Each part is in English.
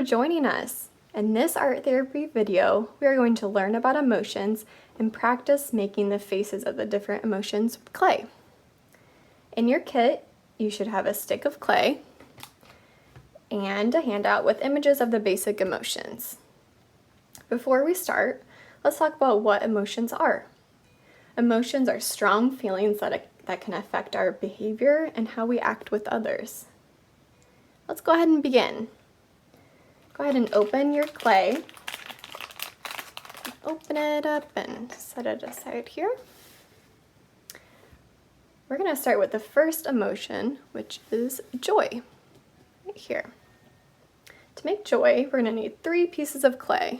joining us. In this art therapy video, we are going to learn about emotions and practice making the faces of the different emotions with clay. In your kit, you should have a stick of clay and a handout with images of the basic emotions. Before we start, let's talk about what emotions are. Emotions are strong feelings that can affect our behavior and how we act with others. Let's go ahead and begin. Go ahead and open your clay. Open it up and set it aside here. We're going to start with the first emotion, which is joy, right here. To make joy, we're going to need 3 pieces of clay.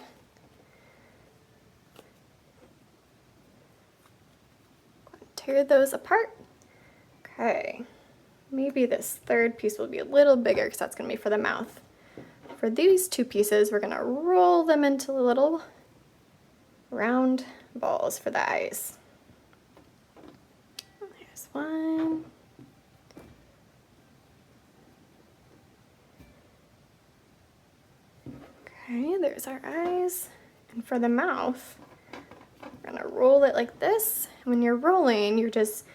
Tear those apart. Okay, maybe this third piece will be a little bigger because that's going to be for the mouth. For these 2 pieces, we're going to roll them into little round balls for the eyes. There's one. Okay, there's our eyes. And for the mouth, we're going to roll it like this. When you're rolling, you're just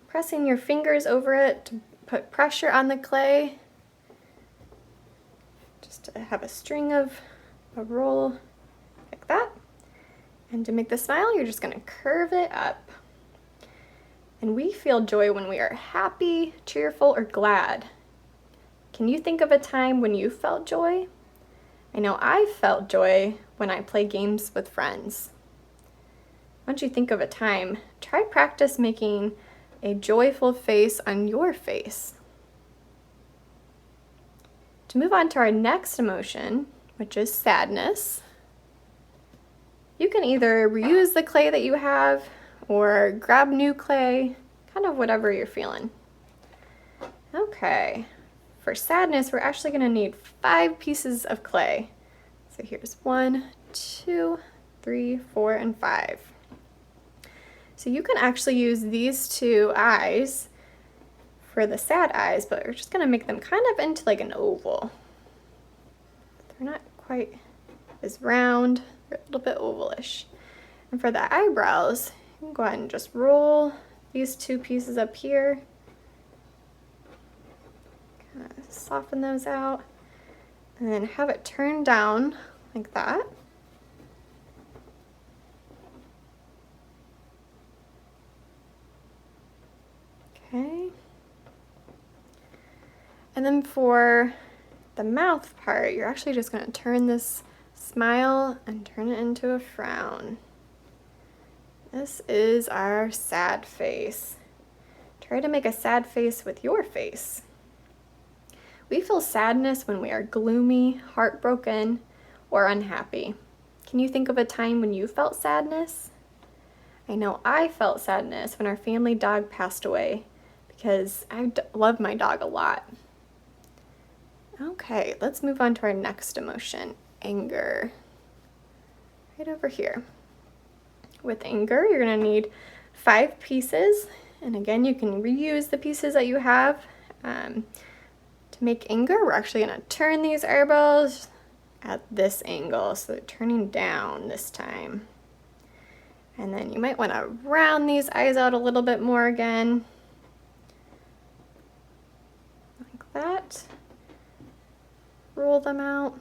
pressing your fingers over it to put pressure on the clay. Just to have a string of a roll like that. And to make the smile, you're just going to curve it up. And we feel joy when we are happy, cheerful, or glad. Can you think of a time when you felt joy? I know I felt joy when I play games with friends. Once you think of a time, try practice making a joyful face on your face. To move on to our next emotion, which is sadness, you can either reuse the clay that you have or grab new clay, kind of whatever you're feeling. Okay, for sadness, we're actually going to need 5 pieces of clay. So here's 1, 2, 3, 4, and 5. So you can actually use these 2 eyes for the sad eyes, but we're just going to make them kind of into like an oval. They're not quite as round, they're a little bit ovalish. And for the eyebrows, you can go ahead and just roll these 2 pieces up here. Kind of soften those out. And then have it turn down like that. Okay. And then for the mouth part, you're actually just going to turn this smile and turn it into a frown. This is our sad face. Try to make a sad face with your face. We feel sadness when we are gloomy, heartbroken, or unhappy. Can you think of a time when you felt sadness? I know I felt sadness when our family dog passed away because I love my dog a lot. Okay, let's move on to our next emotion, anger. Right over here. With anger, you're going to need 5 pieces. And again, you can reuse the pieces that you have. To make anger, we're actually going to turn these eyebrows at this angle, so they're turning down this time. And then you might want to round these eyes out a little bit more again. Like that. Roll them out.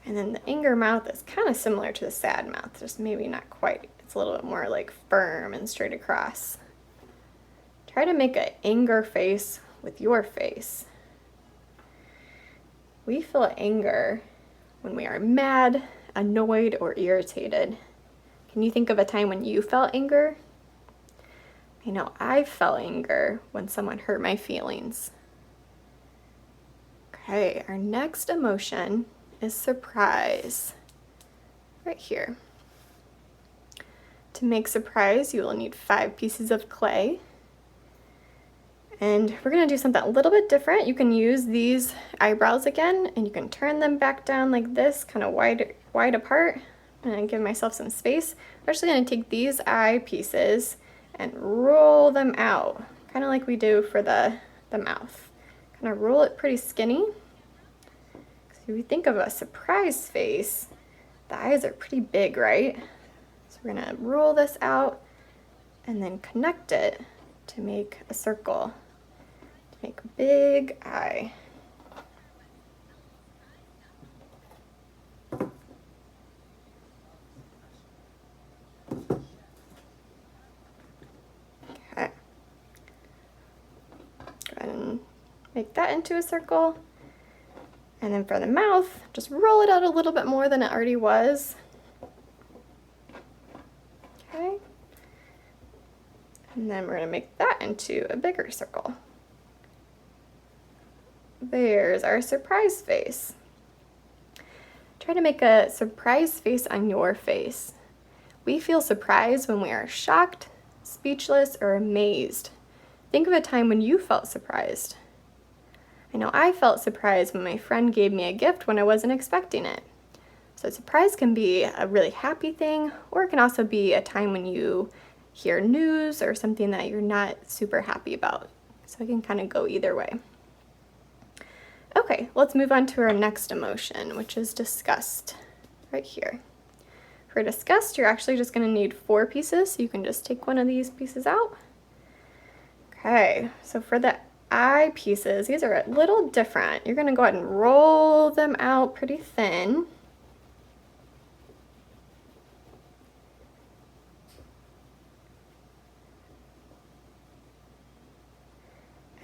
And then the anger mouth is kind of similar to the sad mouth, just maybe not quite. It's a little bit more like firm and straight across. Try to make an anger face with your face. We feel anger when we are mad, annoyed, or irritated. Can you think of a time when you felt anger? I know I felt anger when someone hurt my feelings. Okay, our next emotion is surprise, right here. To make surprise, you will need 5 pieces of clay. And we're going to do something a little bit different. You can use these eyebrows again, and you can turn them back down like this, kind of wide apart, and give myself some space. I'm actually going to take these eye pieces and roll them out, kind of like we do for the the mouth. Kind of roll it pretty skinny. So if you think of a surprise face, the eyes are pretty big, right? So we're gonna roll this out and then connect it to make a circle, to make a big eye. Okay. Go ahead and make that into a circle. And then for the mouth, just roll it out a little bit more than it already was. Okay. And then we're going to make that into a bigger circle. There's our surprise face. Try to make a surprise face on your face. We feel surprised when we are shocked, speechless, or amazed. Think of a time when you felt surprised. I know I felt surprised when my friend gave me a gift when I wasn't expecting it. So surprise can be a really happy thing, or it can also be a time when you hear news or something that you're not super happy about. So it can kind of go either way. Okay, let's move on to our next emotion, which is disgust, right here. For disgust, you're actually just going to need 4 pieces, so you can just take one of these pieces out. Okay, so for the eye pieces, these are a little different. You're going to go ahead and roll them out pretty thin.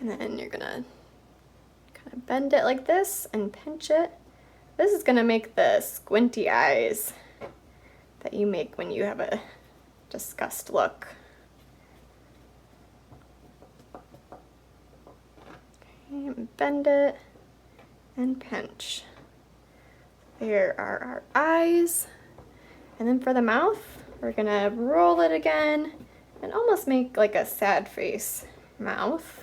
And then you're going to kind of bend it like this and pinch it. This is going to make the squinty eyes that you make when you have a disgust look. Okay, and bend it and pinch. There are our eyes. And then for the mouth, we're going to roll it again and almost make like a sad face mouth.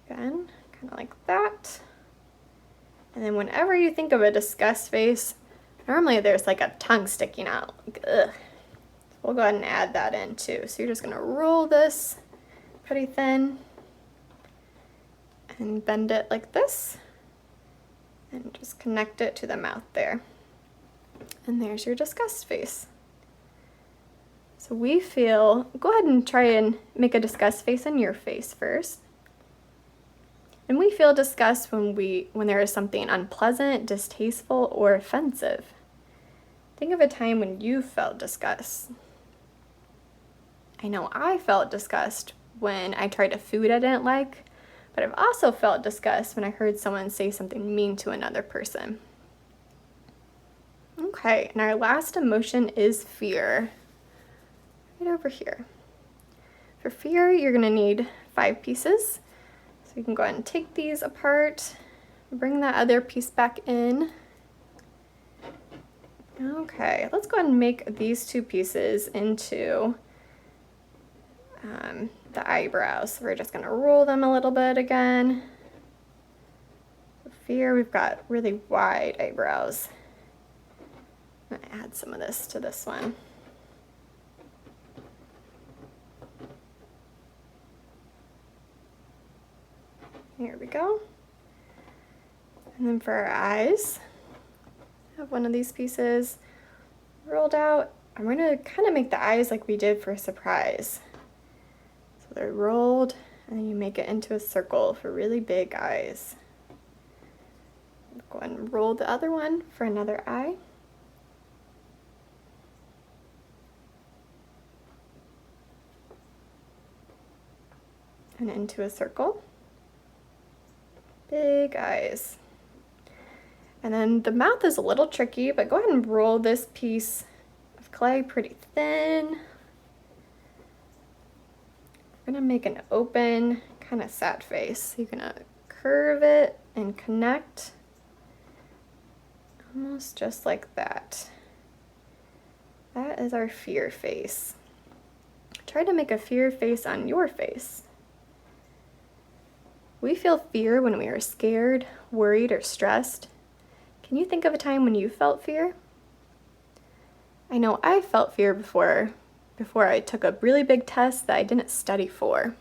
Again, kind of like that. And then whenever you think of a disgust face, normally there's like a tongue sticking out. Like, ugh. So we'll go ahead and add that in too. So you're just going to roll this pretty thin and bend it like this and just connect it to the mouth there. And there's your disgust face. So we feel, go ahead and try and make a disgust face on your face first. And we feel disgust when there is something unpleasant, distasteful, or offensive. Think of a time when you felt disgust. I know I felt disgust when I tried a food I didn't like, but I've also felt disgust when I heard someone say something mean to another person. Okay, and our last emotion is fear. Right over here. For fear, you're going to need 5 pieces. So you can go ahead and take these apart, bring that other piece back in. Okay, let's go ahead and make these 2 pieces into the eyebrows. So we're just going to roll them a little bit again. For fear, we've got really wide eyebrows. I'm going to add some of this to this one. Here we go. And then for our eyes, I have one of these pieces rolled out. I'm going to kind of make the eyes like we did for surprise. So they're rolled, and then you make it into a circle for really big eyes. Go ahead and roll the other one for another eye. And into a circle. Big eyes. And then the mouth is a little tricky, but go ahead and roll this piece of clay pretty thin. We're gonna make an open, kind of sad face. You're gonna curve it and connect, almost just like that. That is our fear face. Try to make a fear face on your face. We feel fear when we are scared, worried, or stressed. Can you think of a time when you felt fear? I know I felt fear before I took a really big test that I didn't study for.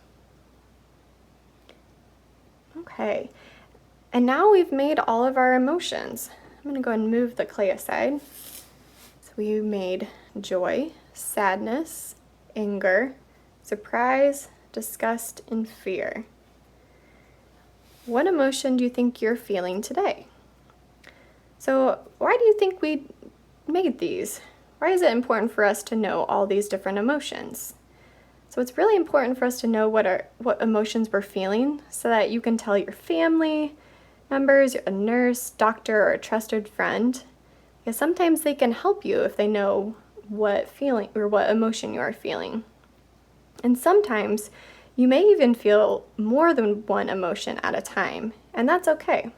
Okay, and now we've made all of our emotions. I'm going to go and move the clay aside. So we made joy, sadness, anger, surprise, disgust, and fear. What emotion do you think you're feeling today? So why do you think we made these? Why is it important for us to know all these different emotions? So it's really important for us to know what emotions we're feeling so that you can tell your family members, a nurse, doctor, or a trusted friend, because sometimes they can help you if they know what feeling or what emotion you are feeling. And sometimes you may even feel more than one emotion at a time, and that's okay.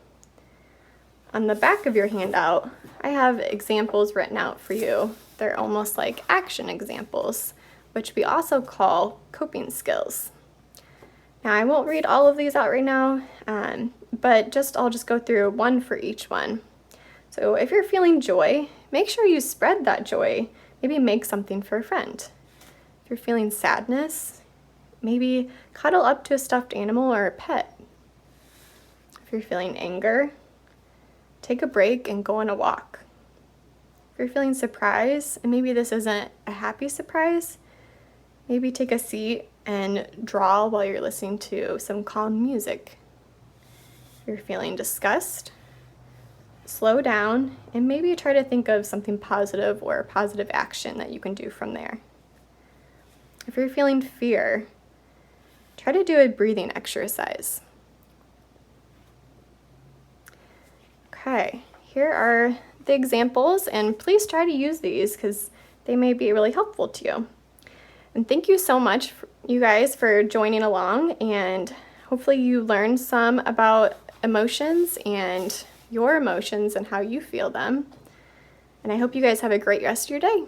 On the back of your handout, I have examples written out for you. They're almost like action examples, which we also call coping skills. Now, I won't read all of these out right now, but I'll just go through one for each one. So if you're feeling joy, make sure you spread that joy. Maybe make something for a friend. If you're feeling sadness, maybe cuddle up to a stuffed animal or a pet. If you're feeling anger, take a break and go on a walk. If you're feeling surprise, and maybe this isn't a happy surprise, maybe take a seat and draw while you're listening to some calm music. If you're feeling disgust, slow down and maybe try to think of something positive or a positive action that you can do from there. If you're feeling fear, try to do a breathing exercise. Okay, here are the examples, and please try to use these because they may be really helpful to you. And thank you so much, you guys, for joining along, and hopefully you learned some about emotions and your emotions and how you feel them. And I hope you guys have a great rest of your day.